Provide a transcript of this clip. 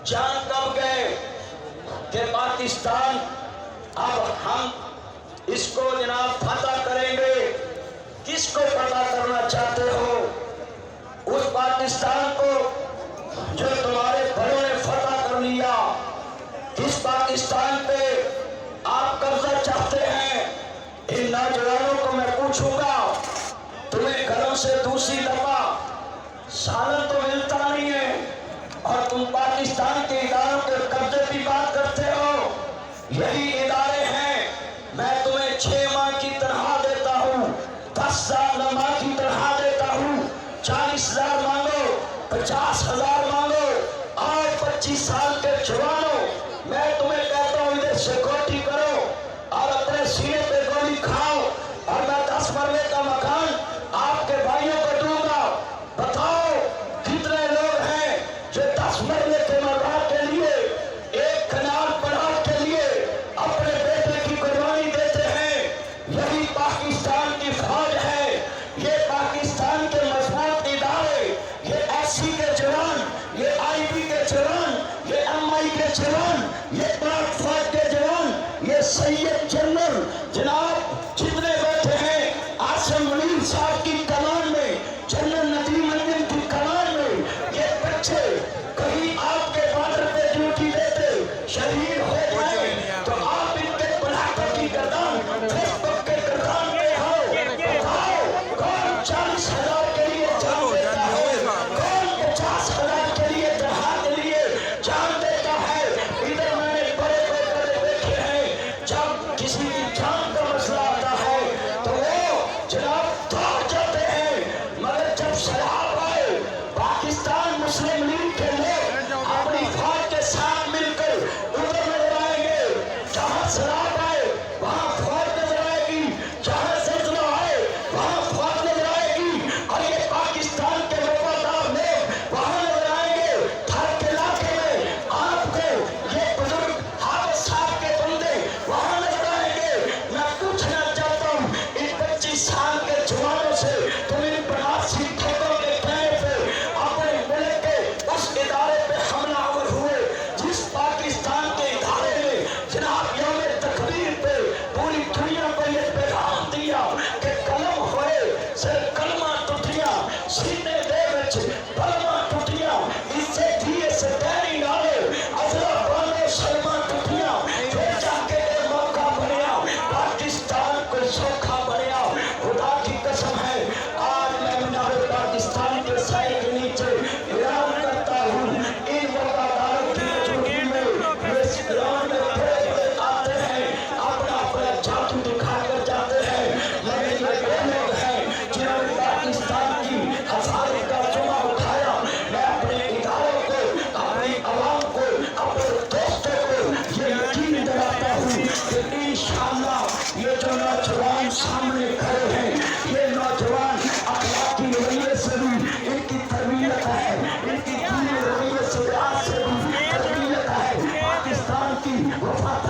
جان کب گئے کہ پاکستان اب ہم اس کو جناب فتح کریں گے. کس کو فتح کرنا چاہتے ہو؟ اس پاکستان کو جو تمہارے بڑوں نے فتح کر لیا. اس پاکستان پہ آپ قبضہ چاہتے ہیں. ان نوجوانوں کو میں پوچھوں گا تمہیں گھروں سے دوسری دفعہ سالن تو ملتا نہیں ہے اور تم پاکستان کے اداروں کے قبضے کی بات کرتے ہو. یہی ادارے ہیں. میں تمہیں 6 ماہ کی تنخواہ دیتا ہوں, 10,000 ماہ کی تنخواہ دیتا ہوں. 40,000 مانگو, 50,000 مانگو. اور 25 سال کے جوانوں, میں تمہیں کہتا ہوں ادھر سیکورٹی کرو اور اپنے سینے پہ گولی کھاؤ اور میں 10 مرلے کا مکان آپ کے بھائیوں کو دوں گا. بتاؤ کتنے لوگ ہیں جو 10 مرلے کے مکان کے لیے, ایک کنال پلاٹ کے لیے اپنے بیٹے کی قربانی دیتے ہیں. یہی پاکستان کی فوج ہے. یہ پاکستان کے مضبوط ادارے, یہ ایس سی کے جوان, یہ آئی بی کے جوان, یہ ایم آئی کے جوان, یہ پاک فوج کے جوان, یہ سید جنرل جناب جتنے بیٹھے ہیں عاصم منیر صاحب کی کمان میں, جنرل ندیم انجم کی کمان میں, یہ بچے کہیں آپ کے بارڈر پہ ڈیوٹی دیتے شہید ہو جائے تو آپ ان کے پلاٹوں کی گردان فیس بک کے گردان میں ہو. بتاؤ کون 40,000 کے لیے جان دیتا ہے, کون 50,000 کے لیے تنخواہ کے لیے جان دیتا ہے. ادھر میں نے بڑے بڑے دیکھے ہیں, جب کسی کی جان کا مسئلہ آتا ہے تو وہ جناب دوڑ جاتے ہیں, مگر جب سیلاب آئے پاکستان مسلم لیگ کے لوگ اپنی فوج کے ساتھ مل کر ادھر نظر آئیں گے. جہاں سیلاب آئے وہاں فوج نظر آئے گی, جہاں زلزلہ آئے وہاں فوج نظر آئے گی, اور یہ پاکستان کے وفادار لوگ وہاں نظر آئیں گے. ہر علاقے میں آپ کو یہ بزرگ حافظ صاحب کے بندے وہاں نظر آئیں گے. میں پوچھنا چاہتا ہوں ان 25 سال کے جوانوں سے, تم ان بناسی ٹھیکوں کے کہنے پہ اپنے ملک کے اس ادارے پہ حملہ آور ہوئے جس پاکستان کے ادارے میں جناب یوم تکبیر پہ پوری دنیا کو یہ پیغام دیا کہ قلم ہوئے سر کلمہ ٹوٹیاں, سینے دے وچ کلمہ ٹوٹیاں, اس سے دیئے سے تیری نالے ازلا بانو سلمہ ٹوٹیاں. پھر جا کے یہ موقع بنیا پاکستان کو سوکھا بنیا. خدا کی قسم ہے آج میں مینار پاکستان کے سائے کے نیچے اعلان کرتا ہوں ان وفاداروں کی وجودی میں اس گراؤنڈ میں بڑے بڑے آتے ہیں, اپنا اپنا جادو دکھا کر جاتے ہیں. مگر یہ وہ لوگ ہیں جنہوں نے پاکستان کی حفاظت کا ذمہ اٹھایا. میں اپنے اداروں کو, اپنی عوام کو, اپنے دوستوں کو یہ یقین دلاتا ہوں کہ انشاءاللہ یہ جو نوجوان سامنے کھڑے ہیں, یہ نوجوان اخلاقی رویے سے بھی ان کی تربیت ہے, ان کی دینی رویے سے بھی تربیت ہے. پاکستان کی وفاداری